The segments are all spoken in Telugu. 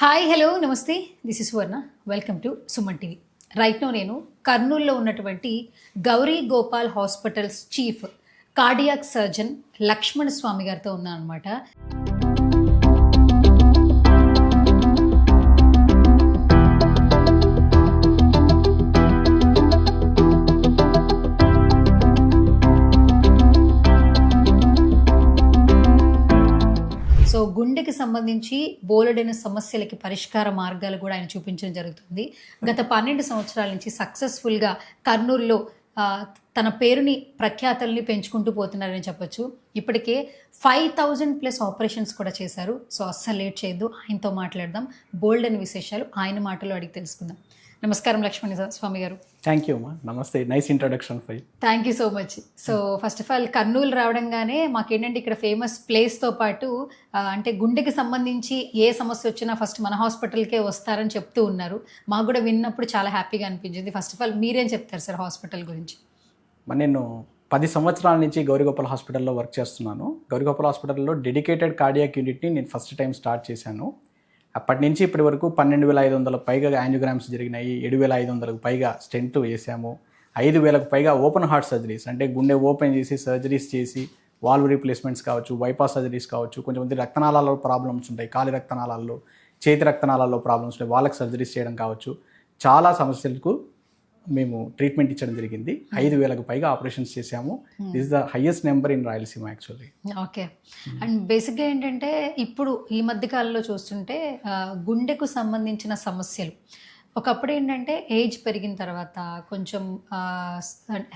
హాయ్ హలో నమస్తే this is Varna welcome to Suman TV. Right now నేను కర్నూలులో ఉన్నటువంటి Gauri Gopal hospitals chief cardiac surgeon Lakshmana Swamy గారితో ఉన్నాను అనమాట. సో గుండెకి సంబంధించి బోలెడైన సమస్యలకి పరిష్కార మార్గాలు కూడా ఆయన చూపించడం జరుగుతుంది. గత 12 సంవత్సరాల నుంచి సక్సెస్ఫుల్గా కర్నూలులో తన పేరుని ప్రఖ్యాతల్ని పెంచుకుంటూ పోతున్నారని చెప్పొచ్చు. ఇప్పటికే 5000+ ఆపరేషన్స్ కూడా చేశారు. సో అస్సలు లేట్ చేయొద్దు, ఆయనతో మాట్లాడదాం. బోల్డ్ అని విశేషాలు ఆయన మాటలో అడిగి తెలుసుకుందాం. నమస్కారం లక్ష్మణ స్వామి గారు. థ్యాంక్ యూ అమ్మా. నమస్తే. Nice introduction for you. Thank you so much. So first of all Kurnool రావడంగానే మాకేంటంటే ఇక్కడ ఫేమస్ ప్లేస్తో పాటు అంటే గుండెకి సంబంధించి ఏ సమస్య వచ్చినా ఫస్ట్ మన హాస్పిటల్కే వస్తారని చెప్తూ ఉన్నారు. మాకు కూడా విన్నప్పుడు చాలా హ్యాపీగా అనిపించింది. ఫస్ట్ ఆఫ్ ఆల్ మీరేం చెప్తారు సార్ హాస్పిటల్ గురించి? నేను 10 సంవత్సరాల నుంచి గౌరీగోపాల్ హాస్పిటల్లో వర్క్ చేస్తున్నాను. గౌరీగోపాల్ హాస్పిటల్లో డెడికేటెడ్ కార్డియాక్ యూనిట్ని నేను ఫస్ట్ టైం స్టార్ట్ చేశాను. అప్పటి నుంచి ఇప్పటి వరకు 12,500 పైగా యాంజియోగ్రామ్స్ జరిగినాయి. 7,500 పైగా స్టెంట్ వేసాము. 5,000 పైగా ఓపెన్ హార్ట్ సర్జరీస్, అంటే గుండె ఓపెన్ చేసి సర్జరీస్ చేసి వాల్వ్ రీప్లేస్మెంట్స్ కావచ్చు, బైపాస్ సర్జరీస్ కావచ్చు, కొంచెంమంది రక్తనాళాల్లో ప్రాబ్లమ్స్ ఉంటాయి, కాలి రక్తనాళాల్లో, చేతి రక్తనాళాల్లో ప్రాబ్లమ్స్ ఉంటాయి, వాళ్ళకి సర్జరీస్ చేయడం కావచ్చు. చాలా సమస్యలకు మేము ట్రీట్మెంట్ ఇచ్చడం జరిగింది. 5,000 పైగా ఆపరేషన్స్ చేశాము. This is the highest number in Rayalaseema actually. Okay. And బేసిక్గా ఏంటంటే ఇప్పుడు ఈ మధ్య కాలంలో చూస్తుంటే గుండెకు సంబంధించిన సమస్యలు ఒకప్పుడు ఏంటంటే ఏజ్ పెరిగిన తర్వాత కొంచెం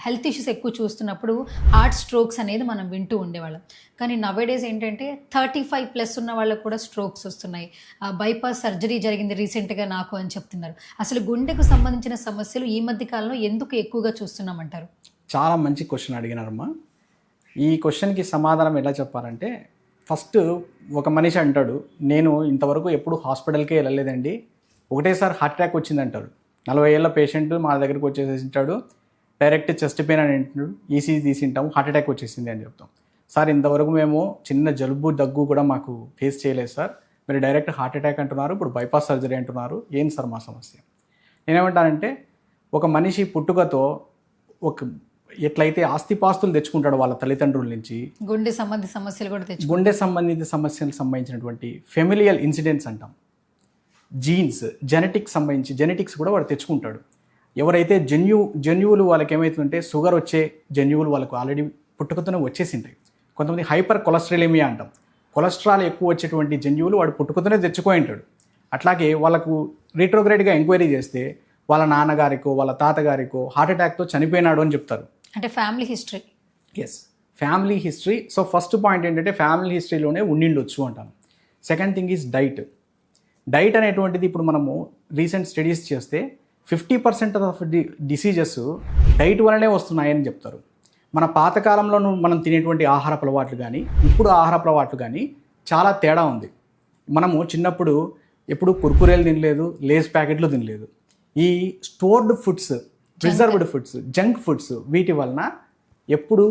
హెల్త్ ఇష్యూస్ ఎక్కువ చూస్తున్నప్పుడు హార్ట్ స్ట్రోక్స్ అనేది మనం వింటూ ఉండేవాళ్ళం. కానీ నవేడేస్ ఏంటంటే 35+ ఉన్న వాళ్ళకు కూడా స్ట్రోక్స్ వస్తున్నాయి. బైపాస్ సర్జరీ జరిగింది రీసెంట్గా నాకు అని చెప్తున్నారు. అసలు గుండెకు సంబంధించిన సమస్యలు ఈ మధ్య కాలంలో ఎందుకు ఎక్కువగా చూస్తున్నామంటారు? చాలా మంచి క్వశ్చన్ అడిగినారమ్మా. ఈ క్వశ్చన్కి సమాధానం ఎలా చెప్పాలంటే, ఫస్ట్ ఒక మనిషి అంటాడు, నేను ఇంతవరకు ఎప్పుడు హాస్పిటల్కే వెళ్ళలేదండి, ఒకటేసారి హార్ట్ అటాక్ వచ్చిందంటారు. 40 ఏళ్ళ పేషెంట్ మా దగ్గరికి వచ్చేసి ఉంటాడు, డైరెక్ట్ చెస్ట్ పెయిన్ అని అంటున్నాడు, ఈసీజీ తీసి ఉంటాము, హార్ట్ అటాక్ వచ్చేసింది అని చెప్తాం. సార్ ఇంతవరకు మేము చిన్న జలుబు దగ్గు కూడా మాకు ఫేస్ చేయలేదు సార్, మీరు డైరెక్ట్ హార్ట్ అటాక్ అంటున్నారు, ఇప్పుడు బైపాస్ సర్జరీ అంటున్నారు, ఏంటి సార్ మా సమస్య? నేనేమంటానంటే, ఒక మనిషి పుట్టుకతో ఎట్లయితే ఆస్తిపాస్తులు తెచ్చుకుంటాడు వాళ్ళ తల్లిదండ్రుల నుంచి, గుండె సంబంధిత సమస్యలు కూడా గుండె సంబంధిత సమస్యలకు సంబంధించినటువంటి ఫెమిలియల్ ఇన్సిడెంట్స్ అంటాం, జీన్స్, జెనెటిక్స్ కూడా వాడు తెచ్చుకుంటాడు. ఎవరైతే జన్యువులు వాళ్ళకి ఏమవుతుందంటే, షుగర్ వచ్చే జన్యువులు వాళ్ళకు ఆల్రెడీ పుట్టుకతోనే వచ్చేసింటాయి. కొంతమంది హైపర్ కొలెస్ట్రాలేమియా అంటాం, కొలెస్ట్రాల్ ఎక్కువ వచ్చేటువంటి జన్యువులు వాడు పుట్టుకతోనే తెచ్చుకొని ఉంటాడు. అట్లాగే వాళ్ళకు రిట్రోగ్రేడ్గా ఎంక్వైరీ చేస్తే వాళ్ళ నాన్నగారికో వాళ్ళ తాతగారికో హార్ట్ అటాక్తో చనిపోయినాడు అని చెప్తారు. అంటే family history. Yes, family history. So first point ఏంటంటే ఫ్యామిలీ హిస్టరీలోనే ఉండిండొచ్చు అంటాను. సెకండ్ థింగ్ ఈజ్ డైట్ అనేటువంటిది ఇప్పుడు మనము రీసెంట్ స్టడీస్ చేస్తే 50% ఆఫ్ డిసీజెస్ డైట్ వల్లనే వస్తున్నాయని చెప్తారు. మన పాతకాలంలో మనం తినేటువంటి ఆహారపు అలవాట్లు కానీ ఇప్పుడు ఆహారపు అలవాట్లు కానీ చాలా తేడా ఉంది. మనము చిన్నప్పుడు ఎప్పుడు కుర్కురేలు తినలేదు, లేస్ ప్యాకెట్లు తినలేదు. ఈ stored foods, preserved foods, junk foods, వీటి వలన ఎప్పుడు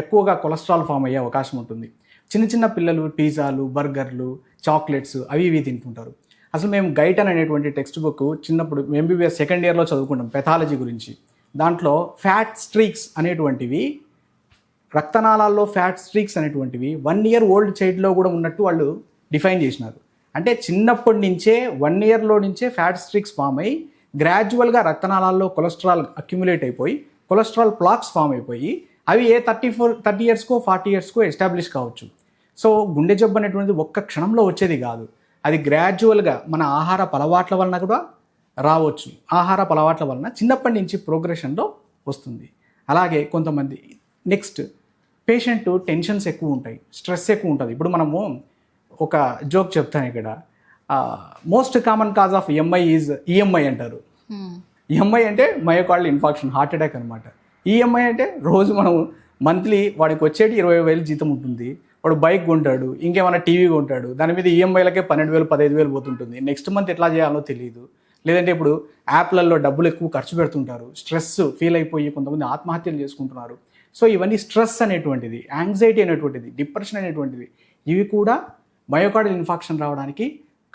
ఎక్కువగా కొలెస్ట్రాల్ ఫామ్ అయ్యే అవకాశం ఉంటుంది. చిన్న పిల్లలు పిజ్జాలు, బర్గర్లు, చాక్లెట్స్ అవి ఇవి తింటుంటారు. అసలు మేము గైటన్ అనేటువంటి టెక్స్ట్ బుక్ చిన్నప్పుడు MBBS సెకండ్ ఇయర్లో చదువుకుంటాం పెథాలజీ గురించి. దాంట్లో ఫ్యాట్ స్ట్రీక్స్ అనేటువంటివి, రక్తనాళాల్లో ఫ్యాట్ స్ట్రీక్స్ అనేటువంటివి 1 year ఓల్డ్ చైల్డ్లో కూడా ఉన్నట్టు వాళ్ళు డిఫైన్ చేసినారు. అంటే చిన్నప్పటి నుంచే 1 yearలో నుంచే ఫ్యాట్ స్ట్రీక్స్ ఫామ్ అయ్యి గ్రాడ్యువల్గా రక్తనాళాల్లో కొలెస్ట్రాల్ అక్యుములేట్ అయిపోయి కొలెస్ట్రాల్ ప్లాక్స్ ఫామ్ అయిపోయి అవి 30 yearsకో 40 yearsకో ఎస్టాబ్లిష్ కావచ్చు. సో గుండె జబ్బు అనేటువంటిది ఒక్క క్షణంలో వచ్చేది కాదు, అది గ్రాడ్యువల్గా మన ఆహారపు అలవాట్ల వలన కూడా రావచ్చు. ఆహారపు అలవాట్ల వలన చిన్నప్పటి నుంచి ప్రోగ్రెషన్లో వస్తుంది. అలాగే కొంతమంది నెక్స్ట్ పేషెంట్ టెన్షన్స్ ఎక్కువ ఉంటాయి, స్ట్రెస్ ఎక్కువ ఉంటుంది. ఇప్పుడు మనము ఒక జోక్ చెప్తాను ఇక్కడ, most common cause of MI is EMI అంటారు. ఈఎంఐ అంటే మయోకార్డియల్ ఇన్ఫాక్షన్, హార్ట్ అటాక్ అనమాట. ఈఎంఐ అంటే రోజు మనం మంత్లీ వాడికి వచ్చేటి 20,000 జీతం ఉంటుంది, వాడు బైక్ కొంటాడు, ఇంకేమైనా టీవీ కొంటాడు, దాని మీద ఈఎంఐలకే 12,000 15,000 పోతుంటుంది. నెక్స్ట్ మంత్ ఎట్లా చేయాలో తెలియదు. లేదంటే ఇప్పుడు యాప్లలో డబ్బులు ఎక్కువ ఖర్చు పెడుతుంటారు, స్ట్రెస్ ఫీల్ అయిపోయి కొంతమంది ఆత్మహత్యలు చేసుకుంటున్నారు. సో ఇవన్నీ స్ట్రెస్ అనేటువంటిది, యాంగ్జైటీ అనేటువంటిది, డిప్రెషన్ అనేటువంటిది, ఇవి కూడా మయోకార్డియల్ ఇన్ఫాక్షన్ రావడానికి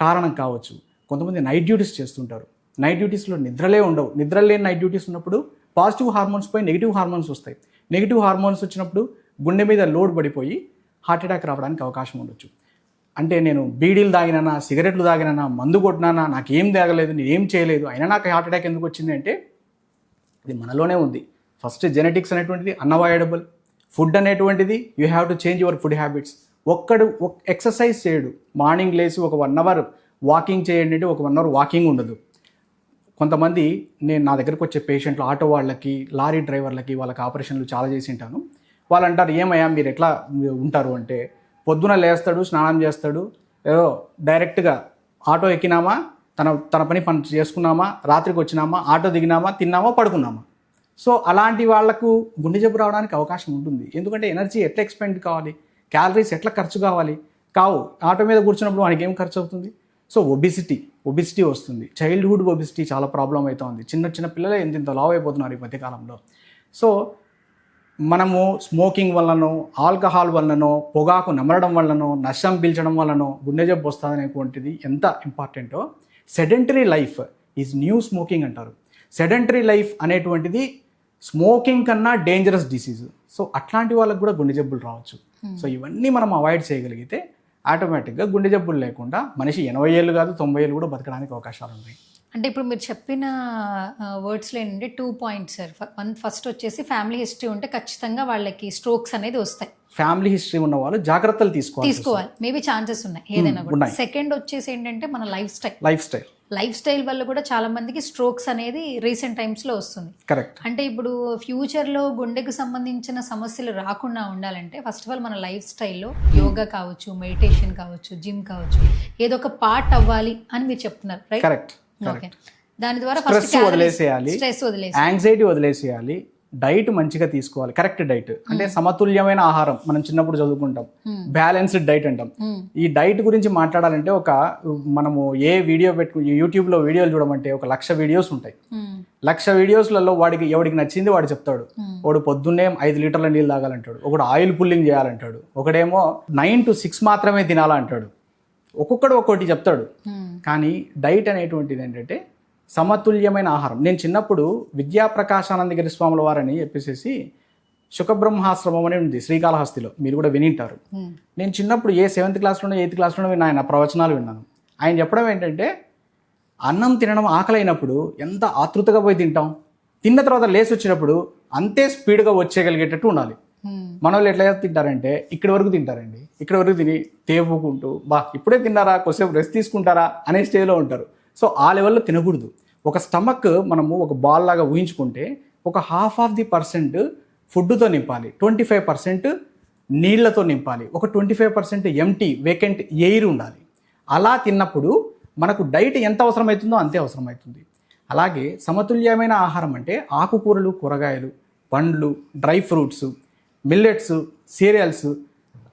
కారణం కావచ్చు. కొంతమంది నైట్ డ్యూటీస్ చేస్తుంటారు. నైట్ డ్యూటీస్లో నిద్రలే ఉండవు. నిద్రలేని నైట్ డ్యూటీస్ ఉన్నప్పుడు పాజిటివ్ హార్మోన్స్ పోయి నెగిటివ్ హార్మోన్స్ వస్తాయి. నెగిటివ్ హార్మోన్స్ వచ్చినప్పుడు గుండె మీద లోడ్ పడిపోయి హార్ట్ అటాక్ రావడానికి అవకాశం ఉండొచ్చు. అంటే నేను బీడీలు తాగినా, సిగరెట్లు తాగినా, మందు కొట్టినా, నాకేం తాగలేదు, నేను ఏం చేయలేదు, అయినా నాకు హార్ట్ అటాక్ ఎందుకు వచ్చింది అంటే ఇది మనలోనే ఉంది. ఫస్ట్ జెనెటిక్స్ అనేటువంటిది అన్అవాయిడబుల్. ఫుడ్ అనేటువంటిది you have to change your food habits. ఒక్కడు ఎక్సర్సైజ్ చేయడు, మార్నింగ్ లేచి ఒక 1 అవర్ వాకింగ్ చేయండి అంటే ఒక 1 అవర్ వాకింగ్ ఉండదు. కొంతమంది నేను నా దగ్గరకు వచ్చే పేషెంట్లు ఆటో వాళ్ళకి, లారీ డ్రైవర్లకి, వాళ్ళకి ఆపరేషన్లు చాలా చేసి ఉంటాను. వాళ్ళు అంటారు, ఏమయ్యా మీరు ఎట్లా ఉంటారు అంటే, పొద్దున లేస్తాడు, స్నానం చేస్తాడు, ఏదో డైరెక్ట్గా ఆటో ఎక్కినామా, తన పని చేసుకున్నామా, రాత్రికి వచ్చినామా, ఆటో దిగినామా, తిన్నామా, పడుకున్నామా. సో అలాంటి వాళ్లకు గుండె జబ్బు రావడానికి అవకాశం ఉంటుంది. ఎందుకంటే ఎనర్జీ ఎట్లా ఎక్స్పెండ్ కావాలి, క్యాలరీస్ ఎట్లా ఖర్చు కావాలి, కావు. ఆటో మీద కూర్చున్నప్పుడు మనకి ఏం ఖర్చు అవుతుంది? సో ఒబిసిటీ వస్తుంది. చైల్డ్హుడ్ ఒబిసిటీ చాలా ప్రాబ్లం అవుతుంది. చిన్న పిల్లలే ఎంత లావ్ అయిపోతున్నారు ఈ మధ్యకాలంలో. సో మనము స్మోకింగ్ వల్లనో, ఆల్కహాల్ వల్లనో, పొగాకు నమలడం వల్లనో, నష్టం పీల్చడం వల్లనో గుండె జబ్బు వస్తుంది అనేటువంటిది ఎంత ఇంపార్టెంటో. Sedentary life is new smoking అంటారు. సెడెంటరీ లైఫ్ అనేటువంటిది స్మోకింగ్ కన్నా డేంజరస్ డిసీజ్. సో అట్లాంటి వాళ్ళకు కూడా గుండె జబ్బులు రావచ్చు. సో ఇవన్నీ మనం అవాయిడ్ చేయగలిగితే ఆటోమేటిక్గా గుండె జబ్బులు లేకుండా మనిషి 80 ఏళ్ళు కాదు 90 ఏళ్ళు కూడా బతకడానికి అవకాశాలు ఉన్నాయి. అంటే ఇప్పుడు మీరు చెప్పిన వర్డ్స్లో ఏంటంటే 2 పాయింట్స్ సార్. ఫస్ట్ వచ్చేసి ఫ్యామిలీ హిస్టరీ ఉంటే ఖచ్చితంగా వాళ్ళకి స్ట్రోక్స్ అనేది వస్తాయి. ఫ్యామిలీ హిస్టరీ ఉన్న వాళ్ళు జాగ్రత్తలు తీసుకోవాలి. మేబీ ఛాన్సెస్ ఉన్నాయి ఏదైనా కూడా. సెకండ్ వచ్చేసి ఏంటంటే మన లైఫ్ స్టైల్ వల్ల కూడా చాలా మందికి స్ట్రోక్స్ అనేది రీసెంట్ టైమ్స్ లో వస్తుంది. కరెక్ట్. అంటే ఇప్పుడు ఫ్యూచర్ లో గుండెకు సంబంధించిన సమస్యలు రాకుండా ఉండాలంటే ఫస్ట్ ఆఫ్ ఆల్ మన లైఫ్ స్టైల్లో యోగా కావచ్చు, మెడిటేషన్ కావచ్చు, జిమ్ కావచ్చు, ఏదో ఒక పార్ట్ అవ్వాలి అని మీరు చెప్తున్నారు, రైట్? కరెక్ట్. ఓకే. దాని ద్వారా స్ట్రెస్ వదిలేసేయాలి, యాంగ్జైటీ వదిలేసేయాలి, డైట్ మంచిగా తీసుకోవాలి. కరెక్ట్ డైట్ అంటే సమతుల్యమైన ఆహారం. మనం చిన్నప్పుడు చదువుకుంటాం, బ్యాలెన్స్డ్ డైట్ అంటాం. ఈ డైట్ గురించి మాట్లాడాలంటే మనము ఏ వీడియో యూట్యూబ్లో వీడియోలు చూడమంటే 1,00,000 వీడియోస్ ఉంటాయి. 1,00,000 వీడియోస్లలో ఎవడికి నచ్చింది వాడు చెప్తాడు. వాడు పొద్దున్నే 5 లీటర్ల నీళ్ళు తాగాలంటాడు, ఒకడు ఆయిల్ పుల్లింగ్ చేయాలంటాడు, ఒకడేమో 9 to 6 మాత్రమే తినాలంటాడు. ఒక్కొక్కడు ఒక్కొక్కటి చెప్తాడు. కానీ డైట్ అనేటువంటిది ఏంటంటే సమతుల్యమైన ఆహారం. నేను చిన్నప్పుడు విద్యాప్రకాశానందగిరి స్వాముల వారని చెప్పేసి శుకబ్రహ్మాశ్రమం అని ఉంది శ్రీకాళహస్తిలో, మీరు కూడా వినింటారు. నేను చిన్నప్పుడు 7th క్లాస్లోనో 8th క్లాస్లోనో ఆయన ప్రవచనాలు విన్నాను. ఆయన చెప్పడం ఏంటంటే, అన్నం తినడం ఆకలి అయినప్పుడు ఎంత ఆతృతగా పోయి తింటాం, తిన్న తర్వాత లేచి వచ్చినప్పుడు అంతే స్పీడ్గా వచ్చేయగలిగేటట్టు ఉండాలి. మన వాళ్ళు ఎట్లా తింటారంటే ఇక్కడి వరకు తింటారండి, ఇక్కడి వరకు తిని తేపుకుంటూ ఇప్పుడే తిన్నారా, కొద్దిసేపు రెస్ట్ తీసుకుంటారా అనే స్టేజ్లో ఉంటారు. సో ఆ లెవెల్లో తినకూడదు. ఒక స్టమక్ మనము ఒక బాల్ లాగా ఊహించుకుంటే ఒక 50% ఫుడ్తో నింపాలి, 25% నీళ్లతో నింపాలి, ఒక 25% ఎంటీ వేకెంట్ ఎయిర్ ఉండాలి. అలా తిన్నప్పుడు మనకు డైట్ ఎంత అవసరమవుతుందో అంతే అవసరమవుతుంది. అలాగే సమతుల్యమైన ఆహారం అంటే ఆకుకూరలు, కూరగాయలు, పండ్లు, డ్రై ఫ్రూట్స్, మిల్లెట్స్, సీరియల్స్,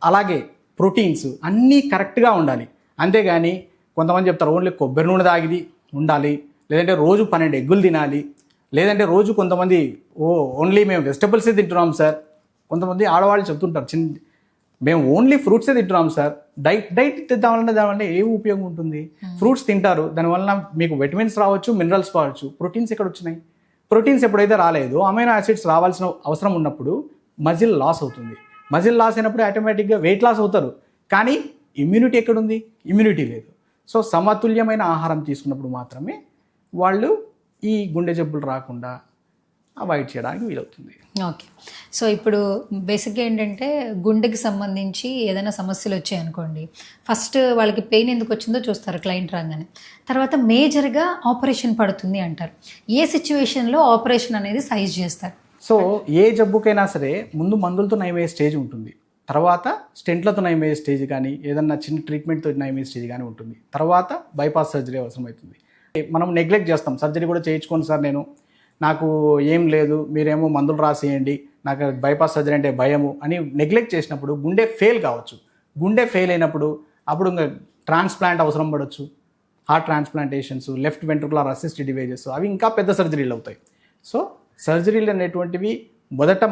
అలాగే ప్రోటీన్స్ అన్నీ కరెక్ట్గా ఉండాలి. అంతేగాని కొంతమంది చెప్తారు ఓన్లీ కొబ్బరి నూనె తాగిది ఉండాలి, లేదంటే రోజు 12 ఎగ్గులు తినాలి, లేదంటే రోజు కొంతమంది ఓన్లీ మేము వెజిటబుల్సే తింటున్నాం సార్. కొంతమంది ఆడవాళ్ళు చెప్తుంటారు మేము ఓన్లీ ఫ్రూట్సే తింటున్నాం సార్. డైట్ తిద్దామంటే దానివల్ల ఏం ఉపయోగం ఉంటుంది? ఫ్రూట్స్ తింటారు, దానివల్ల మీకు విటమిన్స్ రావచ్చు, మినరల్స్ రావచ్చు. ప్రోటీన్స్ ఎక్కడ వచ్చినాయి? ప్రోటీన్స్ ఎప్పుడైతే రాలేదో అమైనో యాసిడ్స్ రావాల్సిన అవసరం ఉన్నప్పుడు మజిల్ లాస్ అవుతుంది. మజిల్ లాస్ అయినప్పుడు ఆటోమేటిక్గా వెయిట్ లాస్ అవుతారు. కానీ ఇమ్యూనిటీ ఎక్కడుంది? ఇమ్యూనిటీ లేదు. సో సమతుల్యమైన ఆహారం తీసుకున్నప్పుడు మాత్రమే వాళ్ళు ఈ గుండె జబ్బులు రాకుండా అవాయిడ్ చేయడానికి వీలవుతుంది. ఓకే. సో ఇప్పుడు బేసిక్గా ఏంటంటే గుండెకి సంబంధించి ఏదైనా సమస్యలు వచ్చాయనుకోండి, ఫస్ట్ వాళ్ళకి పెయిన్ ఎందుకు వచ్చిందో చూస్తారు క్లయింట్ రాగానే. తర్వాత మేజర్గా ఆపరేషన్ పడుతుంది అంటారు. ఏ సిచ్యువేషన్లో ఆపరేషన్ అనేది సైజ్ చేస్తారు? సో ఏ జబ్బుకైనా సరే ముందు మందులతో నయమయ్యే స్టేజ్ ఉంటుంది, తర్వాత స్టెంట్లతో నయమయ్యే స్టేజ్ కానీ ఏదన్నా చిన్న ట్రీట్మెంట్తో నయమయ్యే స్టేజ్ కానీ ఉంటుంది, తర్వాత బైపాస్ సర్జరీ అవసరమవుతుంది. మనం నెగ్లెక్ట్ చేస్తాం, సర్జరీ కూడా చేయించుకోండి సార్, నాకు ఏం లేదు, మీరేమో మందులు రాసేయండి, నాకు బైపాస్ సర్జరీ అంటే భయము అని నెగ్లెక్ట్ చేసినప్పుడు గుండె ఫెయిల్ కావచ్చు. గుండె ఫెయిల్ అయినప్పుడు అప్పుడు ఇంకా ట్రాన్స్ప్లాంట్ అవసరం పడవచ్చు. Heart transplantations, left ventricular assisted devices, అవి ఇంకా పెద్ద సర్జరీలు అవుతాయి. సో సర్జరీలు అనేటువంటివి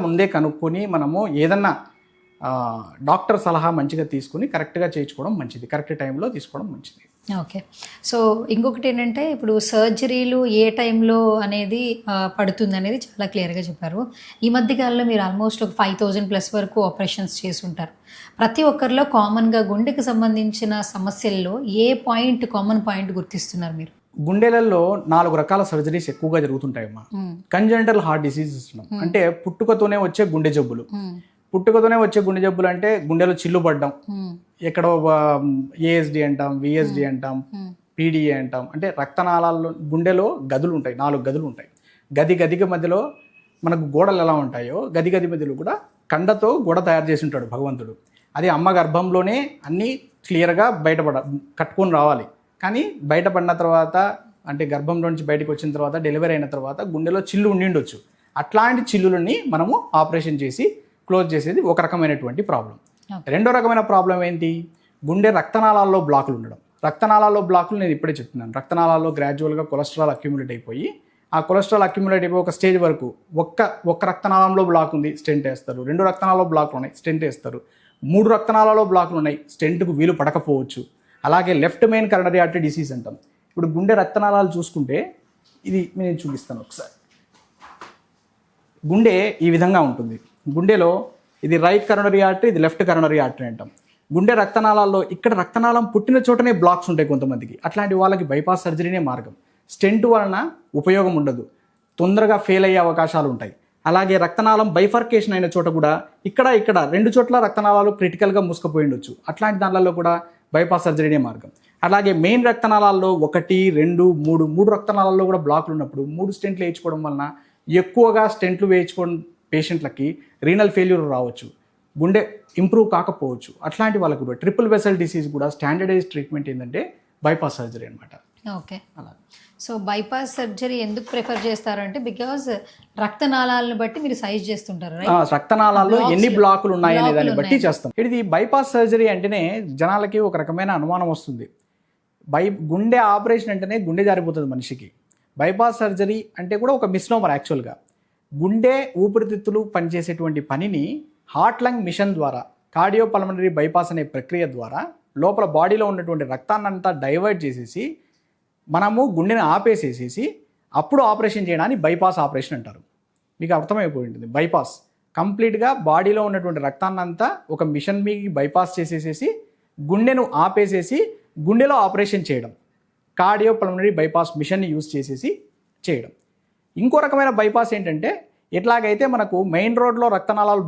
ముందే కనుక్కొని మనము ఏదన్నా డాక్టర్ సలహా మంచిగా తీసుకుని కరెక్ట్గా చేయించుకోవడం మంచిది, కరెక్ట్ టైంలో తీసుకోవడం మంచిది. ఓకే. సో ఇంకొకటి ఏంటంటే ఇప్పుడు సర్జరీలు ఏ టైంలో అనేది పడుతుంది అనేది చాలా క్లియర్గా చెప్పారు. ఈ మధ్య కాలంలో మీరు ఆల్మోస్ట్ ఒక 5,000+ వరకు ఆపరేషన్స్ చేసి ఉంటారు. ప్రతి ఒక్కరిలో కామన్గా గుండెకి సంబంధించిన సమస్యల్లో ఏ కామన్ పాయింట్ గుర్తిస్తున్నారు మీరు? గుండెలలో 4 రకాల సర్జరీస్ ఎక్కువగా జరుగుతుంటాయమ్మా. కంజెంటల్ హార్ట్ డిసీజెస్ అంటే పుట్టుకతోనే వచ్చే గుండె జబ్బులు. పుట్టుకతోనే వచ్చే గుండె జబ్బులు అంటే గుండెలో చిల్లు పడ్డం, ఎక్కడో ఏఎస్డి అంటాం, విఎస్డి అంటాం, పీడిఏ అంటాం. అంటే రక్తనాళాల్లో గుండెలో గదులు ఉంటాయి, 4 గదులు ఉంటాయి. గదికి మధ్యలో మనకు గోడలు ఎలా ఉంటాయో గది మధ్యలో కూడా కండతో గోడ తయారు చేసి ఉంటాడు భగవంతుడు. అది అమ్మ గర్భంలోనే అన్నీ క్లియర్గా కట్టుకొని రావాలి. కానీ బయటపడిన తర్వాత అంటే గర్భంలో నుంచి బయటకు వచ్చిన తర్వాత డెలివరీ అయిన తర్వాత గుండెలో చిల్లు ఉండిండొచ్చు. అట్లాంటి చిల్లులని మనము ఆపరేషన్ చేసి క్లోజ్ చేసేది ఒక రకమైనటువంటి ప్రాబ్లం. రెండో రకమైన ప్రాబ్లం ఏంటి? గుండె రక్తనాళాల్లో బ్లాకులు ఉండడం. రక్తనాళాల్లో బ్లాకులు నేను ఇప్పుడే చెప్తున్నాను. రక్తనాళాల్లో గ్రాడ్యువల్గా కొలెస్ట్రాల్ అక్యుములేట్ అయిపోయి ఆ కొలెస్ట్రాల్ అక్యుములేట్ అయిపోయి ఒక స్టేజ్ వరకు ఒక్క రక్తనాళంలో బ్లాక్ ఉంది, స్టెంట్ వేస్తారు. 2 రక్తనాళాల్లో బ్లాక్లు ఉన్నాయి, స్టెంట్ వేస్తారు. 3 రక్తనాళాల్లో బ్లాక్లు ఉన్నాయి, స్టెంట్కు వీలు పడకపోవచ్చు. అలాగే left main coronary artery disease అంటాం. ఇప్పుడు గుండె రక్తనాళాలు చూసుకుంటే ఇది నేను చూపిస్తాను ఒకసారి. గుండె ఈ విధంగా ఉంటుంది. గుండెలో ఇది రైట్ కరోనరీ ఆర్టరీ, ఇది లెఫ్ట్ కరోనరీ ఆర్టరీ అంటాం. గుండె రక్తనాళాల్లో ఇక్కడ రక్తనాళం పుట్టిన చోటనే బ్లాక్స్ ఉంటాయి కొంతమందికి. అట్లాంటి వాళ్ళకి బైపాస్ సర్జరీనే మార్గం. స్టెంట్ వలన ఉపయోగం ఉండదు, తొందరగా ఫెయిల్ అయ్యే అవకాశాలు ఉంటాయి. అలాగే రక్తనాళం బైఫర్కేషన్ అయిన చోట కూడా ఇక్కడ 2 చోట్ల రక్తనాళాలు క్రిటికల్గా మూసుకుపోయి ఉండొచ్చు. అట్లాంటి దానిలలో కూడా బైపాస్ సర్జరీనే మార్గం. అలాగే మెయిన్ రక్తనాళాల్లో 1, 2, 3 రక్తనాళాల్లో కూడా బ్లాక్లు ఉన్నప్పుడు 3 స్టెంట్లు వేయించుకోవడం వలన ఎక్కువగా స్టెంట్లు వేయించుకోవడం పేషెంట్లకి రీనల్ ఫెయిల్యూర్ రావచ్చు, గుండె ఇంప్రూవ్ కాకపోవచ్చు. అట్లాంటి వాళ్ళకు కూడా ట్రిపుల్ వెసల్ డిసీజ్ కూడా స్టాండర్డైజ్ ట్రీట్మెంట్ ఏంటంటే బైపాస్ సర్జరీ అనమాట. ఓకే. అలా సో బైపాస్ సర్జరీ ఎందుకు ప్రిఫర్ చేస్తారంటే బికాజ్ రక్తనాళాలను బట్టి మీరు సైజ్ చేస్తుంటారు, రక్తనాళాల్లో ఎన్ని బ్లాకులు ఉన్నాయనే దాన్ని బట్టి చేస్తాం. ఇది బైపాస్ సర్జరీ అంటేనే జనాలకి ఒక రకమైన అనుమానం వస్తుంది. గుండె ఆపరేషన్ అంటేనే గుండె జారిపోతుంది మనిషికి. బైపాస్ సర్జరీ అంటే కూడా ఒక మిస్నోమర్. యాక్చువల్గా గుండె ఊపిరితిత్తులు పనిచేసేటువంటి పనిని హార్ట్ లంగ్ మిషన్ ద్వారా కార్డియోపల్మనరీ బైపాస్ అనే ప్రక్రియ ద్వారా లోపల బాడీలో ఉన్నటువంటి రక్తాన్నంతా డైవర్ట్ చేసేసి మనము గుండెని ఆపేసేసేసి అప్పుడు ఆపరేషన్ చేయడాన్ని బైపాస్ ఆపరేషన్ అంటారు. మీకు అర్థమైపోయి ఉంటుంది. బైపాస్ కంప్లీట్గా బాడీలో ఉన్నటువంటి రక్తాన్నంతా ఒక మిషన్ మీకు బైపాస్ చేసేసేసి గుండెను ఆపేసేసి గుండెలో ఆపరేషన్ చేయడం, కార్డియోపల్మనరీ బైపాస్ మిషన్ని యూజ్ చేసేసి చేయడం. ఇంకో రకమైన బైపాస్ ఏంటంటే ఎట్లాగైతే మనకు మెయిన్ రోడ్లో రక్తనాళాలు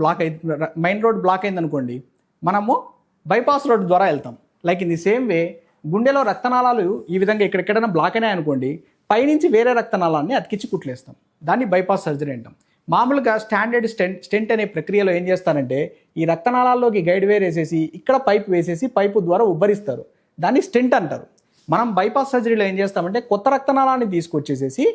మెయిన్ రోడ్ బ్లాక్ అయిందనుకోండి, మనము బైపాస్ రోడ్ ద్వారా వెళ్తాం. Like in the same way గుండెలో రక్తనాళాలు ఈ విధంగా ఎక్కడెక్కడైనా బ్లాక్ అయినాయి అనుకోండి, పైనుంచి వేరే రక్తనాళాన్ని అతికించి కుట్లేస్తాం. దాన్ని బైపాస్ సర్జరీ అంటాం. మామూలుగా స్టాండర్డ్ స్టెంట్ అనే ప్రక్రియలో ఏం చేస్తారంటే ఈ రక్తనాళాల్లోకి గైడ్ వేర్ వేసేసి ఇక్కడ పైప్ వేసేసి పైపు ద్వారా ఉబ్బరిస్తారు. దాన్ని స్టెంట్ అంటారు. మనం బైపాస్ సర్జరీలో ఏం చేస్తామంటే కొత్త రక్తనాళాన్ని తీసుకొచ్చేసేసి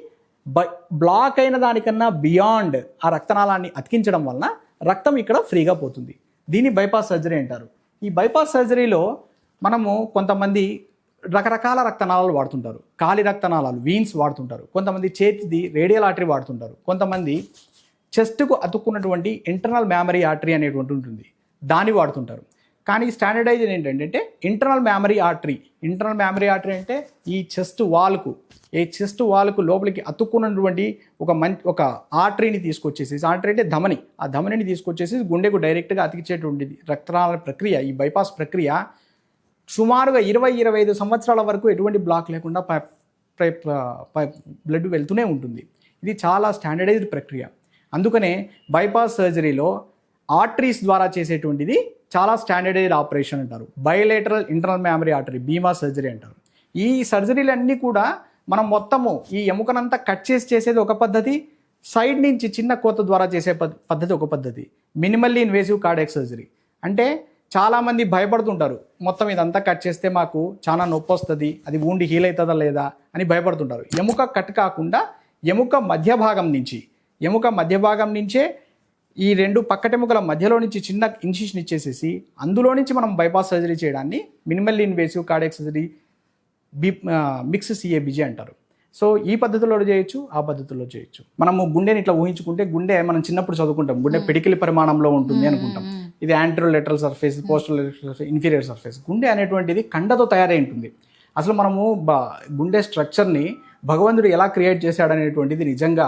బ్లాక్ అయిన దానికన్నా బియాండ్ ఆ రక్తనాళాన్ని అతికించడం వలన రక్తం ఇక్కడ ఫ్రీగా పోతుంది. దీన్ని బైపాస్ సర్జరీ అంటారు. ఈ బైపాస్ సర్జరీలో మనము కొంతమంది రకరకాల రక్తనాళాలు వాడుతుంటారు. కాలి రక్తనాళాలు వీన్స్ వాడుతుంటారు, కొంతమంది చేతిది రేడియల్ ఆర్టరీ వాడుతుంటారు, కొంతమంది చెస్ట్కు అతుక్కున్నటువంటి ఇంటర్నల్ మ్యామరీ ఆర్టరీ అనేటువంటి ఉంటుంది, దాన్ని వాడుతుంటారు. కానీ స్టాండర్డైజేషన్ ఏంటంటే ఇంటర్నల్ మ్యామరీ ఆర్టరీ అంటే ఈ చెస్ట్ వాల్కు లోపలికి అతుక్కున్నటువంటి ఒక ఆర్టరీని తీసుకొచ్చేసి, ఆర్టరీ అంటే ధమని, ఆ ధమనిని తీసుకొచ్చేసి గుండెకు డైరెక్ట్గా అతికించేటువంటిది రక్తనాళ ప్రక్రియ. ఈ బైపాస్ ప్రక్రియ సుమారుగా 20-25 సంవత్సరాల వరకు ఎటువంటి బ్లాక్ లేకుండా బ్లడ్ వెళ్తూనే ఉంటుంది. ఇది చాలా స్టాండర్డైజ్డ్ ప్రక్రియ. అందుకనే బైపాస్ సర్జరీలో ఆర్టరీస్ ద్వారా చేసేటువంటిది చాలా స్టాండర్డైజ్డ్ ఆపరేషన్ అంటారు. బయోలేటరల్ ఇంటర్నల్ మ్యామరీ ఆర్టరీ, బీమా సర్జరీ అంటారు. ఈ సర్జరీలు అన్నీ కూడా మనం మొత్తము ఈ ఎముకనంతా కట్ చేసేది ఒక పద్ధతి, సైడ్ నుంచి చిన్న కోత ద్వారా చేసే పద్ధతి ఒక పద్ధతి. మినిమల్లీ ఇన్వేసివ్ కార్డియాక్ సర్జరీ అంటే చాలామంది భయపడుతుంటారు, మొత్తం ఇదంతా కట్ చేస్తే మాకు చాలా నొప్పి వస్తుంది, అది ఊండి హీల్ అవుతుందా లేదా అని భయపడుతుంటారు. ఎముక కట్ కాకుండా ఎముక మధ్య భాగం నుంచే ఈ 2 పక్కటెముకల మధ్యలో నుంచి చిన్న ఇన్సిషన్ ఇచ్చేసేసి అందులో నుంచి మనం బైపాస్ సర్జరీ చేయడాన్ని minimally invasive cardiac surgery mix CABG అంటారు. సో ఈ పద్ధతిలో చేయొచ్చు, ఆ పద్ధతిలో చేయొచ్చు. మనము గుండెని ఇట్లా ఊహించుకుంటే, గుండె మనం చిన్నప్పుడు చదువుకుంటాం, గుండె పిడికిలి పరిమాణంలో ఉంటుంది అనుకుంటాం. ఇది యాంట్రోలెటరల్ సర్ఫేస్, పోస్టల్ ఇన్ఫీరియర్ సర్ఫేస్. గుండె అనేటువంటిది కండతో తయారై ఉంటుంది. అసలు మనము గుండె స్ట్రక్చర్ని భగవంతుడు ఎలా క్రియేట్ చేశాడనేటువంటిది నిజంగా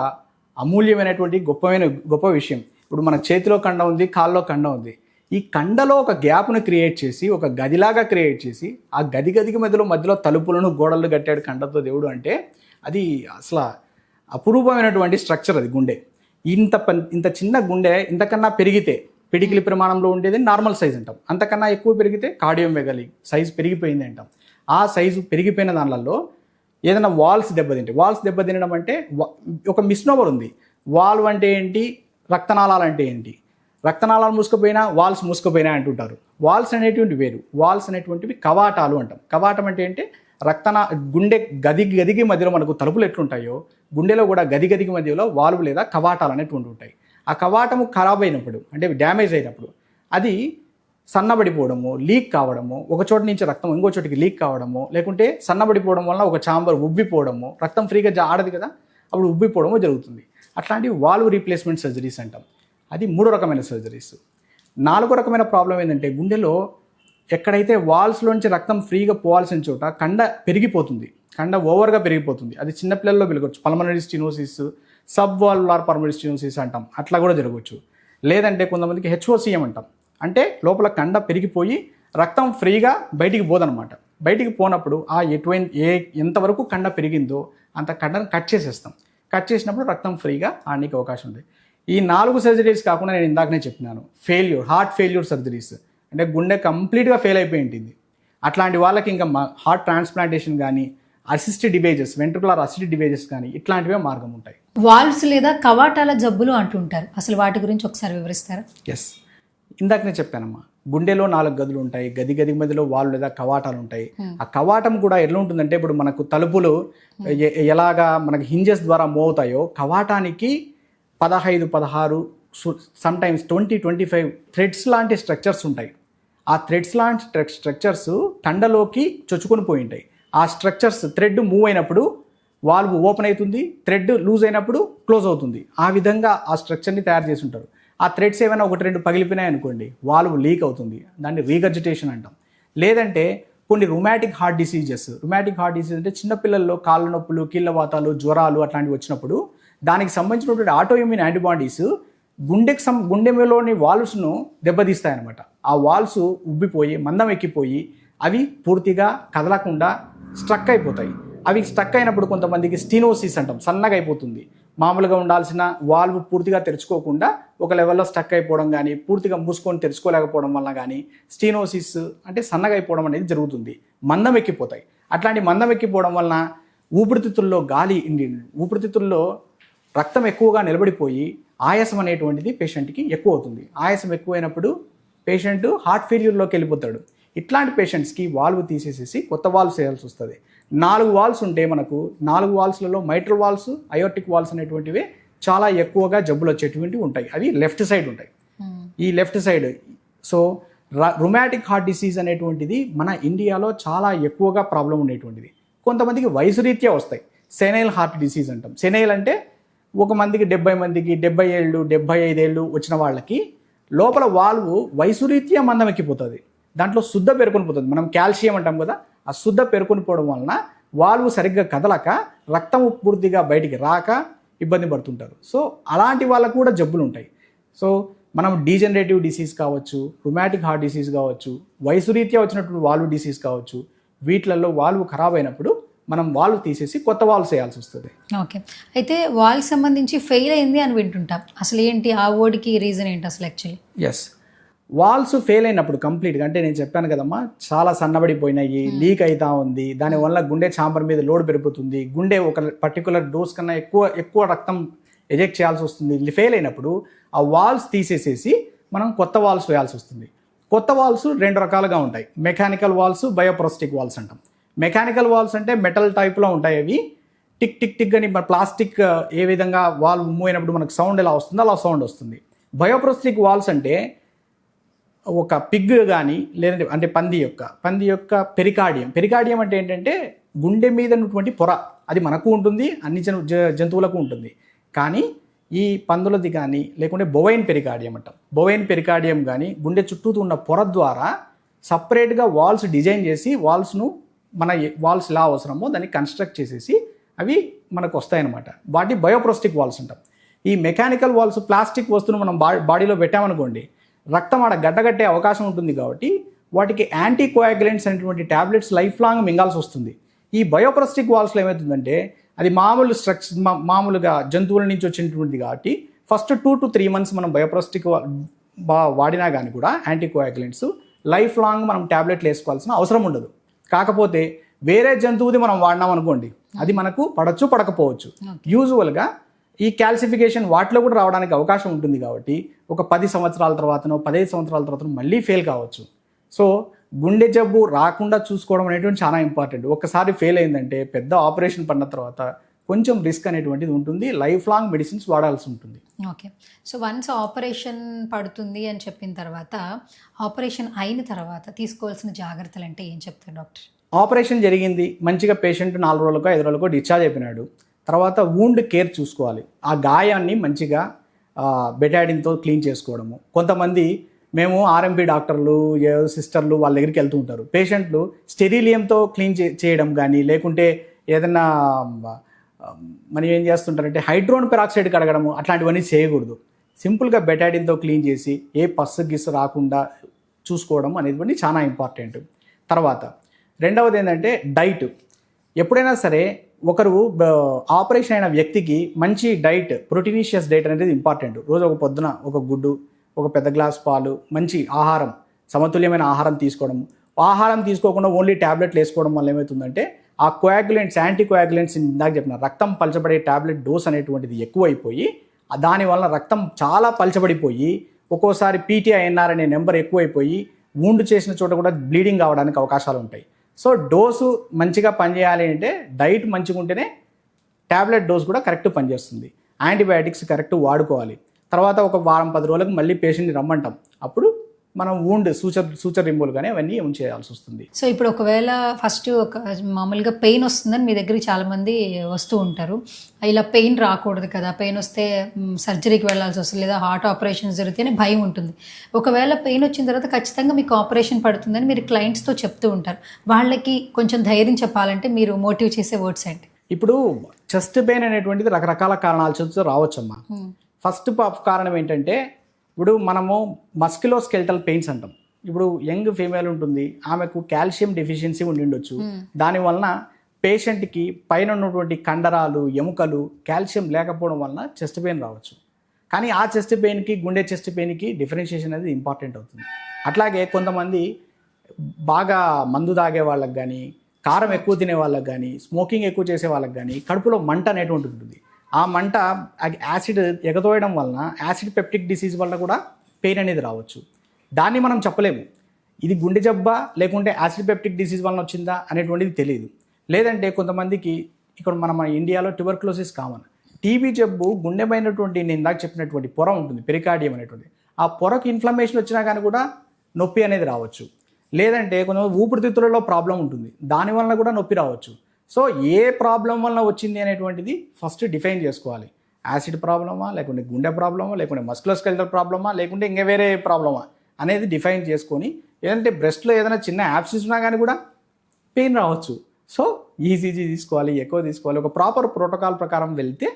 అమూల్యమైనటువంటి గొప్ప విషయం. ఇప్పుడు మన చేతిలో కండ ఉంది, కాల్లో కండ ఉంది. ఈ కండలో ఒక గ్యాప్ను క్రియేట్ చేసి, ఒక గదిలాగా క్రియేట్ చేసి, ఆ గదికి మధ్యలో తలుపులను గోడలు కట్టాడు కండతో దేవుడు అంటే అది అసలు అపురూపమైనటువంటి స్ట్రక్చర్ అది గుండె. ఇంత చిన్న గుండె ఇంతకన్నా పెరిగితే పిడికిలి ప్రమాణంలో ఉండేది నార్మల్ సైజ్ అంటాం. అంతకన్నా ఎక్కువ పెరిగితే కార్డియోమెగాలి సైజు పెరిగిపోయింది అంటాం. ఆ సైజు పెరిగిపోయిన దానిలలో ఏదైనా వాల్స్ దెబ్బతినడం అంటే ఒక మిస్నోవర్ ఉంది. వాల్వ్ అంటే ఏంటి, రక్తనాళాలు అంటే ఏంటి, రక్తనాళాలు మూసుకుపోయినా వాల్స్ మూసుకుపోయినా అంటుంటారు. వాల్స్ అనేటువంటివి వేరు. వాల్స్ అనేటువంటివి కవాటాలు అంటాం. కవాటం అంటే ఏంటి, గుండె గదికి మధ్యలో మనకు తలుపులు ఎట్లుంటాయో గుండెలో కూడా గదికి మధ్యలో వాల్వ్ లేదా కవాటాలు అనేటువంటి ఉంటాయి. ఆ కవాటము ఖరాబ్ అయినప్పుడు అంటే డ్యామేజ్ అయినప్పుడు అది సన్నబడిపోవడము, లీక్ కావడము, ఒక చోట నుంచి రక్తం ఇంకో చోటికి లీక్ కావడము, లేకుంటే సన్నబడిపోవడం వల్ల ఒక చాంబర్ ఉబ్బిపోవడము, రక్తం ఫ్రీగా ఆడదు కదా, అప్పుడు ఉబ్బిపోవడము జరుగుతుంది. అట్లాంటివి వాల్వ్ రీప్లేస్మెంట్ సర్జరీస్ అంటాం. అది 3వ రకమైన సర్జరీస్. 4వ రకమైన ప్రాబ్లం ఏంటంటే గుండెలో ఎక్కడైతే వాల్స్లోంచి రక్తం ఫ్రీగా పోవాల్సిన చోట కండ పెరిగిపోతుంది, కండ ఓవర్గా పెరిగిపోతుంది. అది చిన్నపిల్లల్లో పెరగవచ్చు. Pulmonary stenosis, sub valvular pulmonary stenosis అంటాం, అట్లా కూడా జరగవచ్చు. లేదంటే కొంతమందికి హెచ్ఓసిఎం అంటాం. అంటే లోపల కండ పెరిగిపోయి రక్తం ఫ్రీగా బయటికి పోదనమాట. బయటికి పోనప్పుడు ఎంతవరకు కండ పెరిగిందో అంత కండను కట్ చేసేస్తాం. కట్ చేసినప్పుడు రక్తం ఫ్రీగా ఆడడానికి అవకాశం ఉంది. ఈ 4 సర్జరీస్ కాకుండా నేను ఇందాకనే చెప్పినాను, హార్ట్ ఫెయిల్యూర్ సర్జరీస్ అంటే గుండె కంప్లీట్గా ఫెయిల్ అయిపోయి ఉంటుంది. అట్లాంటి వాళ్ళకి ఇంకా హార్ట్ ట్రాన్స్ప్లాంటేషన్ కానీ, assisted devices, ventricular assisted devices కానీ ఇట్లాంటివే మార్గం ఉంటాయి. వాల్వ్స్ లేదా కవాటాల జబ్బులు అంటుంటారు, అసలు వాటి గురించి ఒకసారి వివరిస్తారా? ఎస్, ఇందాకనే చెప్పానమ్మా, గుండెలో 4 గదులు ఉంటాయి. గది మధ్యలో వాల్వ్ లేదా కవాటాలు ఉంటాయి. ఆ కవాటం కూడా ఎలా ఉంటుందంటే ఇప్పుడు మనకు తలుపులు ఎలాగా మనకి హింజెస్ ద్వారా మూవ్ అవుతాయో కవాటానికి 15, 16 సమ్టైమ్స్ 20, 25 థ్రెడ్స్ లాంటి స్ట్రక్చర్స్ ఉంటాయి. ఆ థ్రెడ్స్ లాంటి స్ట్రక్చర్స్ కండలోకి చొచ్చుకొని పోయి ఉంటాయి. ఆ స్ట్రక్చర్స్ థ్రెడ్ మూవ్ అయినప్పుడు వాల్వ్ ఓపెన్ అవుతుంది, థ్రెడ్ లూజ్ అయినప్పుడు క్లోజ్ అవుతుంది. ఆ విధంగా ఆ స్ట్రక్చర్ని తయారు చేసి ఉంటారు. ఆ థ్రెడ్స్ ఏమైనా 1-2 పగిలిపోయినాయి అనుకోండి, వాల్వ్ లీక్ అవుతుంది, దాన్ని రీగర్జిటేషన్ అంటాం. లేదంటే కొన్ని రుమాటిక్ హార్ట్ డిసీజెస్ అంటే చిన్నపిల్లల్లో కాళ్ళ నొప్పులు, కీళ్ళవాతాలు, జ్వరాలు అట్లాంటివి వచ్చినప్పుడు దానికి సంబంధించినటువంటి ఆటోఇమ్యూన్ యాంటీబాడీస్ గుండెలోని వాల్వ్స్ను దెబ్బతీస్తాయన్నమాట. ఆ వాల్వ్స్ ఉబ్బిపోయి మందం ఎక్కిపోయి అవి పూర్తిగా కదలకుండా స్ట్రక్ అయిపోతాయి. అవి స్ట్రక్ అయినప్పుడు కొంతమందికి స్టీనోసిస్ అంటాం, సన్నగా అయిపోతుంది. మామూలుగా ఉండాల్సిన వాల్వ్ పూర్తిగా తెరుచుకోకుండా ఒక లెవెల్లో స్టక్ అయిపోవడం కానీ, పూర్తిగా మూసుకొని తెరుచుకోలేకపోవడం వల్ల కానీ స్టీనోసిస్ అంటే సన్నగా అయిపోవడం అనేది జరుగుతుంది. మందం ఎక్కిపోతాయి. అట్లాంటి మందం ఎక్కిపోవడం వలన ఊపిరితిత్తుల్లో రక్తం ఎక్కువగా నిలబడిపోయి ఆయాసం అనేటువంటిది పేషెంట్కి ఎక్కువ అవుతుంది. ఆయాసం ఎక్కువైనప్పుడు పేషెంట్ హార్ట్ ఫెయిల్యూర్లోకి వెళ్ళిపోతాడు. ఇట్లాంటి పేషెంట్స్కి వాల్వ్ తీసేసేసి కొత్త వాల్వ్స్ వేయాల్సి వస్తుంది. 4 వాల్వ్స్ ఉంటే మనకు 4 వాల్వ్స్లలో మైట్రల్ వాల్వ్స్, అయోర్టిక్ వాల్వ్స్ అనేటువంటివి చాలా ఎక్కువగా జబ్బులు వచ్చేటువంటివి ఉంటాయి. అవి లెఫ్ట్ సైడ్ ఉంటాయి. ఈ left side rheumatic heart disease అనేటువంటిది మన ఇండియాలో చాలా ఎక్కువగా ప్రాబ్లం ఉండేటువంటిది. కొంతమందికి వయసు రీత్యా వస్తాయి. సెనైల్ హార్ట్ డిసీజ్ అంటాం. సెనైల్ అంటే ఒక మందికి 70 మందికి 70 ఏళ్ళు 75 ఏళ్ళు వచ్చిన వాళ్ళకి లోపల వాల్వ్ వయసు రీత్యా మందం ఎక్కిపోతుంది. దాంట్లో శుద్ధ పేరుకొని పోతుంది. మనం కాల్షియం అంటాం కదా, ఆ శుద్ధ పేరుకొని పోవడం వలన వాల్వ్ సరిగ్గా కదలక రక్తం పూర్తిగా బయటికి రాక ఇబ్బంది పడుతుంటారు. సో అలాంటి వాళ్ళకు కూడా జబ్బులు ఉంటాయి. సో మనం డీజనరేటివ్ డిసీజ్ కావచ్చు, రుమాటిక్ హార్ట్ డిసీజ్ కావచ్చు, వయసు రీత్యా వచ్చినటువంటి వాల్వ్ డిసీజ్ కావచ్చు, వీటిలలో వాల్వ్ ఖరాబ్ అయినప్పుడు మనం వాల్వ్ తీసేసి కొత్త వాల్వ్స్ వేయాల్సి వస్తుంది. ఓకే, అయితే వాల్వ్ సంబంధించి ఫెయిల్ అయింది అని వింటుంటాం. అసలు ఏంటి ఆ వర్డ్కి రీజన్ ఏంటి అసలు యాక్చువల్లీ? ఎస్, వాల్వ్స్ ఫెయిల్ అయినప్పుడు కంప్లీట్గా అంటే నేను చెప్పాను కదమ్మా, చాలా సన్నబడిపోయినాయి, లీక్ అవుతా ఉంది, దానివల్ల గుండె చాంబర్ మీద లోడ్ పెరిగిపోతుంది, గుండె ఒక పర్టికులర్ డోస్ కన్నా ఎక్కువ రక్తం ఎజెక్ట్ చేయాల్సి వస్తుంది. ఫెయిల్ అయినప్పుడు ఆ వాల్వ్స్ తీసేసేసి మనం కొత్త వాల్వ్స్ వేయాల్సి వస్తుంది. కొత్త వాల్వ్స్ 2 రకాలుగా ఉంటాయి. మెకానికల్ వాల్వ్స్, బయోప్రోస్టిక్ వాల్వ్స్ అంటాం. మెకానికల్ వాల్వ్స్ అంటే మెటల్ టైప్లో ఉంటాయి. అవి టిక్ టిక్ టిక్ అని ప్లాస్టిక్ ఏ విధంగా వాల్వ్ మూవ్ అయినప్పుడు మనకు సౌండ్ ఎలా వస్తుందో అలా సౌండ్ వస్తుంది. బయోప్రోస్టిక్ వాల్వ్స్ అంటే ఒక పిగ్ కానీ లేదంటే అంటే పంది యొక్క పెరికార్డియం అంటే ఏంటంటే గుండె మీద ఉన్నటువంటి పొర, అది మనకు ఉంటుంది, అన్ని జంతువులకు ఉంటుంది. కానీ ఈ పందులది కానీ లేకుంటే బొవైన్ పెరికార్డియం అంటాం. బొవైన్ పెరికార్డియం కానీ గుండె చుట్టూ ఉన్న పొర ద్వారా సపరేట్గా వాల్స్ డిజైన్ చేసి వాల్స్ను మన వాల్స్ ఎలా అవసరమో దాన్ని కన్స్ట్రక్ట్ చేసేసి అవి మనకు వస్తాయన్నమాట. వాటి బయోప్రోస్టిక్ వాల్స్ అంటాం. ఈ మెకానికల్ వాల్స్ ప్లాస్టిక్ వస్తువును మనం బాడీలో పెట్టామనుకోండి, రక్తం ఆడ గడ్డగట్టే అవకాశం ఉంటుంది. కాబట్టి వాటికి యాంటీ కోయాగులెంట్స్ అనేటువంటి ట్యాబ్లెట్స్ లైఫ్ లాంగ్ మింగాల్సి వస్తుంది. ఈ బయోప్రోస్టిక్ వాల్స్లో ఏమవుతుందంటే అది మామూలుగా జంతువుల నుంచి వచ్చినటువంటిది కాబట్టి ఫస్ట్ 2 to 3 months మనం బయోప్రోస్టిక్ వాడినా కానీ కూడా యాంటీ కోయాగులెంట్స్ లైఫ్ లాంగ్ మనం ట్యాబ్లెట్లు వేసుకోవాల్సిన అవసరం ఉండదు. కాకపోతే వేరే జంతువుది మనం వాడినాం అనుకోండి, అది మనకు పడచ్చు పడకపోవచ్చు. యూజువల్గా ఈ క్యాల్సిఫికేషన్ వాటిలో కూడా రావడానికి అవకాశం ఉంటుంది. కాబట్టి ఒక 10 సంవత్సరాల తర్వాతనో 15 సంవత్సరాల తర్వాతనో మళ్ళీ ఫెయిల్ కావచ్చు. సో గుండె జబ్బు రాకుండా చూసుకోవడం అనేటువంటి చాలా ఇంపార్టెంట్. ఒకసారి ఫెయిల్ అయిందంటే పెద్ద ఆపరేషన్ పడిన తర్వాత కొంచెం రిస్క్ అనేటువంటిది ఉంటుంది. లైఫ్ లాంగ్ మెడిసిన్స్ వాడాల్సి ఉంటుంది. ఓకే. సో వన్స్ ఆపరేషన్ పడుతుంది అని చెప్పిన తర్వాత, ఆపరేషన్ అయిన తర్వాత తీసుకోవాల్సిన జాగ్రత్తలు అంటే ఏం చెప్తారు డాక్టర్? ఆపరేషన్ జరిగింది, మంచిగా పేషెంట్ 4 రోజులకో 5 రోజులకో డిశ్చార్జ్ అయిపోయినాడు. తర్వాత వూండ్ కేర్ చూసుకోవాలి. ఆ గాయాన్ని మంచిగా బెటాడిన్తో క్లీన్ చేసుకోవడము. కొంతమంది మేము ఆర్ఎంపీ డాక్టర్లు సిస్టర్లు వాళ్ళ దగ్గరికి వెళ్తూ ఉంటారు. పేషెంట్లు స్టెరీలియంతో క్లీన్ చేయడం కానీ లేకుంటే ఏదన్నా మనం ఏం చేస్తుంటారంటే హైడ్రోన్ పెరాక్సైడ్ కడగడము అట్లాంటివన్నీ చేయకూడదు. సింపుల్గా బెటాడిన్తో క్లీన్ చేసి ఏ పస్సు గిస్సు రాకుండా చూసుకోవడం అనేది చాలా ఇంపార్టెంట్. తర్వాత రెండవది ఏంటంటే డైట్. ఎప్పుడైనా సరే ఒకరు ఆపరేషన్ అయిన వ్యక్తికి మంచి డైట్, ప్రోటీనిషియస్ డైట్ అనేది ఇంపార్టెంట్. రోజు ఒక పొద్దున ఒక గుడ్డు, ఒక పెద్ద గ్లాస్ పాలు, మంచి ఆహారం, సమతుల్యమైన ఆహారం తీసుకోవడం. ఆహారం తీసుకోకుండా ఓన్లీ ట్యాబ్లెట్లు వేసుకోవడం వల్ల ఏమవుతుందంటే ఆ కోయాగులెంట్స్, యాంటీ కోయాగులెంట్స్ ఇందాక చెప్పిన రక్తం పలచబడే ట్యాబ్లెట్ డోస్ అనేటువంటిది ఎక్కువైపోయి దానివల్ల రక్తం చాలా పలచబడిపోయి ఒక్కోసారి పీటీఐఎన్ఆర్ అనే నెంబర్ ఎక్కువైపోయి వూండ్ చేసిన చోట కూడా బ్లీడింగ్ అవడానికి అవకాశాలు ఉంటాయి. సో డోసు మంచిగా పనిచేయాలి అంటే డైట్ మంచిగా ఉంటేనే ట్యాబ్లెట్ డోస్ కూడా కరెక్ట్ పనిచేస్తుంది. యాంటీబయాటిక్స్ కరెక్ట్ వాడుకోవాలి. తర్వాత ఒక వారం 10 రోజులకు మళ్ళీ పేషెంట్ని రమ్మంటాం. అప్పుడు మనం వూండ్ సూచర్ రిమూవల్ కానీ అవన్నీ చేయాల్సి వస్తుంది. సో ఇప్పుడు ఒకవేళ ఫస్ట్ మామూలుగా పెయిన్ వస్తుందని మీ దగ్గరికి చాలామంది వస్తూ ఉంటారు. ఇలా పెయిన్ రాకూడదు కదా, పెయిన్ వస్తే సర్జరీకి వెళ్ళాల్సి వస్తుంది లేదా హార్ట్ ఆపరేషన్ జరిగితేనే భయం ఉంటుంది. ఒకవేళ పెయిన్ వచ్చిన తర్వాత ఖచ్చితంగా మీకు ఆపరేషన్ పడుతుందని మీరు క్లయింట్స్తో చెప్తూ ఉంటారు. వాళ్ళకి కొంచెం ధైర్యం చెప్పాలంటే మీరు మోటివ్ చేసే వర్డ్స్ ఏంటి? ఇప్పుడు చెస్ట్ పెయిన్ అనేటువంటిది రకరకాల కారణాలతో రావచ్చమ్మా. ఫస్ట్ కారణం ఏంటంటే ఇప్పుడు మనము మస్క్యులోస్కెల్టల్ పెయిన్స్ అంటాం. ఇప్పుడు యంగ్ ఫీమేల్ ఉంటుంది, ఆమెకు కాల్షియం డెఫిషియన్సీ ఉండొచ్చు. దానివలన పేషెంట్కి పైన ఉన్నటువంటి కండరాలు, ఎముకలు కాల్షియం లేకపోవడం వలన చెస్ట్ పెయిన్ రావచ్చు. కానీ ఆ చెస్ట్ పెయిన్కి గుండె చెస్ట్ పెయిన్కి డిఫరెన్షియేషన్ అనేది ఇంపార్టెంట్ అవుతుంది. అట్లాగే కొంతమంది బాగా మందు తాగే వాళ్ళకి కానీ, కారం ఎక్కువ తినే వాళ్ళకి కానీ, స్మోకింగ్ ఎక్కువ చేసే వాళ్ళకి కానీ కడుపులో మంట అనేటువంటి ఉంటుంది. ఆ మంట యాసిడ్ ఎగతోయడం వలన యాసిడ్ పెప్టిక్ డిసీజ్ వల్ల కూడా పెయిన్ అనేది రావచ్చు. దాన్ని మనం చెప్పలేము ఇది గుండె జబ్బా లేకుంటే యాసిడ్ పెప్టిక్ డిసీజ్ వలన వచ్చిందా అనేటువంటిది తెలియదు. లేదంటే కొంతమందికి ఇక్కడ మన ఇండియాలో ట్యూబర్క్లోసిస్ కామన్. టీబీ జబ్బు గుండె పైనటువంటి నేను ఇందాక చెప్పినటువంటి పొర ఉంటుంది, పెరికార్డియం అనేటువంటి, ఆ పొరకు ఇన్ఫ్లమేషన్ వచ్చినా కానీ కూడా నొప్పి అనేది రావచ్చు. లేదంటే కొంతమంది ఊపిరితిత్తులలో ప్రాబ్లం ఉంటుంది, దానివల్ల కూడా నొప్పి రావచ్చు. సో ఏ ప్రాబ్లం వల్ల వచ్చింది అనేటువంటిది ఫస్ట్ డిఫైన్ చేసుకోవాలి. యాసిడ్ ప్రాబ్లమా, లేకుంటే గుండె ప్రాబ్లమా, లేకుంటే మస్కులోస్కెల్టల్ ప్రాబ్లమా, లేకుంటే ఇంకా వేరే ప్రాబ్లమా అనేది డిఫైన్ చేసుకొని, ఏదంటే బ్రెస్ట్లో ఏదైనా చిన్న యాబ్సిస్ ఉన్నా కానీ కూడా పెయిన్ రావచ్చు. సో ఈసీజీ తీసుకోవాలి, ఎక్కువ తీసుకోవాలి. ఒక ప్రాపర్ ప్రోటోకాల్ ప్రకారం వెళ్తే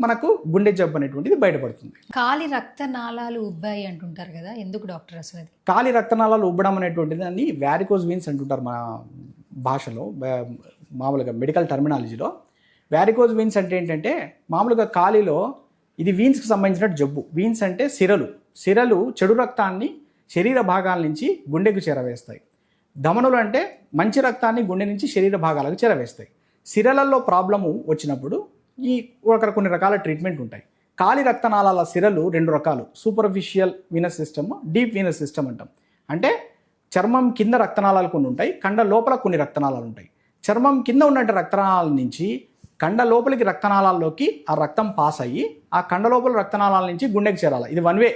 మనకు గుండె జబ్బు అనేటువంటిది బయటపడుతుంది. కాలి రక్తనాళాలు ఉబ్బాయి అంటుంటారు కదా, ఎందుకు డాక్టర్ అసలు అది? కాలి రక్తనాళాలు ఉబ్బడం అనేటువంటిది దాన్ని వ్యారికోజ్ వీన్స్ అంటుంటారు మన భాషలో, మామూలుగా మెడికల్ టర్మినాలజీలో. వ్యారికోజ్ వీన్స్ అంటే ఏంటంటే మామూలుగా కాలిలో ఇది వీన్స్కి సంబంధించిన జబ్బు. వీన్స్ అంటే సిరలు చెడు రక్తాన్ని శరీర భాగాల నుంచి గుండెకు చేరవేస్తాయి. ధమనులు అంటే మంచి రక్తాన్ని గుండె నుంచి శరీర భాగాలకు చేరవేస్తాయి. సిరలలో ప్రాబ్లము వచ్చినప్పుడు కొన్ని రకాల ట్రీట్మెంట్ ఉంటాయి. కాలి రక్తనాళాల సిరలు 2 రకాలు, superficial Venus system, deep Venus system అంటాం. అంటే చర్మం కింద రక్తనాళాలు కొన్ని ఉంటాయి, కండ లోపల కొన్ని రక్తనాళాలు ఉంటాయి. చర్మం కింద ఉన్న రక్తనాళాల నుంచి కండ లోపలికి రక్తనాళాల్లోకి ఆ రక్తం పాస్ అయ్యి ఆ కండ లోపల రక్తనాళాల నుంచి గుండెకి చేరాలి. ఇది 1 వే.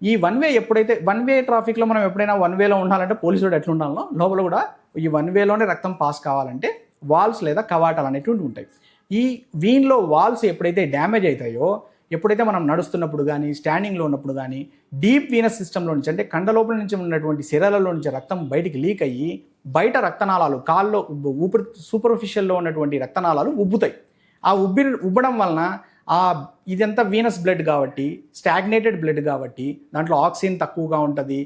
ఈ 1 వే ఎప్పుడైతే 1 వే ట్రాఫిక్లో మనం ఎప్పుడైనా 1 వేలో ఉండాలంటే పోలీసుడు ఎట్లా ఉండాలో లోపల కూడా ఈ 1 వేలోనే రక్తం పాస్ కావాలంటే వాల్స్ లేదా కవాటాలు అనేటువంటివి ఉంటాయి. ఈ వీన్లో వాల్స్ ఎప్పుడైతే డ్యామేజ్ అవుతాయో ఎప్పుడైతే మనం నడుస్తున్నప్పుడు కానీ స్టాండింగ్లో ఉన్నప్పుడు కానీ డీప్ వీనస్ సిస్టంలో నుంచి అంటే కండ లోపల నుంచి ఉన్నటువంటి శరీరాలలో నుంచి రక్తం బయటికి లీక్ అయ్యి బయట రక్తనాళాలు కాల్లో ఊపిరి సూపర్ఫిషియల్లో ఉన్నటువంటి రక్తనాళాలు ఉబ్బుతాయి. ఆ ఉబ్బడం వలన ఇదంతా వీనస్ బ్లడ్ కాబట్టి స్టాగ్నేటెడ్ బ్లడ్ కాబట్టి దాంట్లో ఆక్సిజన్ తక్కువగా ఉంటుంది,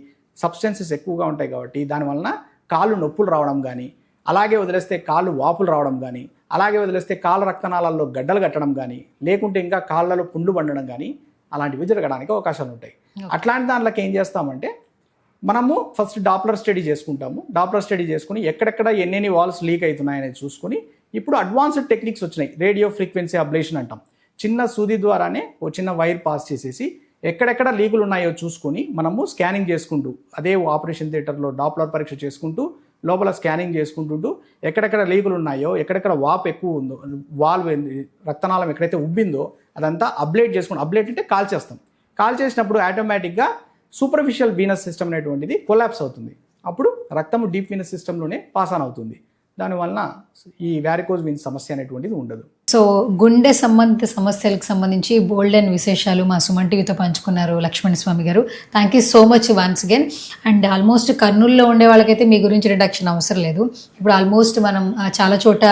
సబ్స్టెన్సెస్ ఎక్కువగా ఉంటాయి కాబట్టి దానివలన కాళ్ళు నొప్పులు రావడం కానీ, అలాగే వదిలేస్తే కాళ్ళు వాపులు రావడం కానీ, అలాగే వదిలేస్తే కాళ్ళ రక్తనాళాల్లో గడ్డలు కట్టడం కానీ, లేకుంటే ఇంకా కాళ్ళలో పుండు పండడం కానీ అలాంటివి జరగడానికి అవకాశాలు ఉంటాయి. అట్లాంటి దాంట్లోకి ఏం చేస్తామంటే మనము ఫస్ట్ డాప్లర్ స్టడీ చేసుకుంటాము. డాప్లర్ స్టడీ చేసుకుని ఎక్కడెక్కడ ఎన్నెన్ని వాల్స్ లీక్ అవుతున్నాయనేది చూసుకొని ఇప్పుడు అడ్వాన్స్డ్ టెక్నిక్స్ వచ్చినాయి. రేడియో ఫ్రీక్వెన్సీ అబ్లేషన్ అంటాం. చిన్న సూది ద్వారానే ఓ చిన్న వైర్ పాస్ చేసేసి ఎక్కడెక్కడ లీకులు ఉన్నాయో చూసుకొని మనము స్కానింగ్ చేసుకుంటూ అదే ఆపరేషన్ థియేటర్లో డాప్లర్ పరీక్ష చేసుకుంటూ లోపల స్కానింగ్ చేసుకుంటుంటూ ఎక్కడెక్కడ లీకులు ఉన్నాయో, ఎక్కడెక్కడ వాపు ఎక్కువ ఉందో, వాల్వ్ రక్తనాళం ఎక్కడైతే ఉబ్బిందో అదంతా అబ్లేట్ చేసుకుంటాం. అబ్లేట్ అంటే కాల్ చేస్తాం. కాల్ చేసినప్పుడు ఆటోమేటిక్గా సూపర్ఫిషియల్ వీనస్ సిస్టమ్ అనేటువంటిది కొలాప్స్ అవుతుంది. అప్పుడు రక్తము డీప్ వీనస్ సిస్టంలోనే పాస్ ఆన్ అవుతుంది. దానివలన ఈ వ్యారికోజ్ వీన్స్ సమస్య అనేటువంటిది ఉండదు. సో గుండె సంబంధిత సమస్యలకు సంబంధించి బోల్డ్ అండ్ విశేషాలు మా సుమన్ టీవీతో పంచుకున్నారు లక్ష్మణ స్వామి గారు. Thank you so much once again. And almost కర్నూలులో ఉండే వాళ్ళకైతే మీ గురించి ఇంట్రడక్షన్ అవసరం లేదు. ఇప్పుడు ఆల్మోస్ట్ మనం చాలా చోట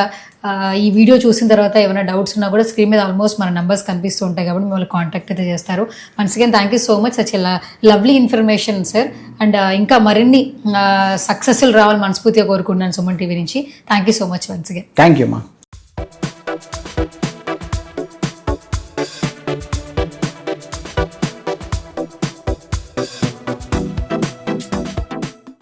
ఈ వీడియో చూసిన తర్వాత ఏమైనా డౌట్స్ ఉన్నా కూడా స్క్రీన్ మీద ఆల్మోస్ట్ మన నెంబర్స్ కనిపిస్తూ ఉంటాయి కాబట్టి మిమ్మల్ని కాంటాక్ట్ అయితే చేస్తారు. Once again thank you so much, such lovely information sir. And ఇంకా మరిన్ని సక్సెస్లు రావాలి మనస్ఫూర్తిగా కోరుకుంటున్నాను సుమన్ టీవీ నుంచి. Thank you so much once again. Thank you మా.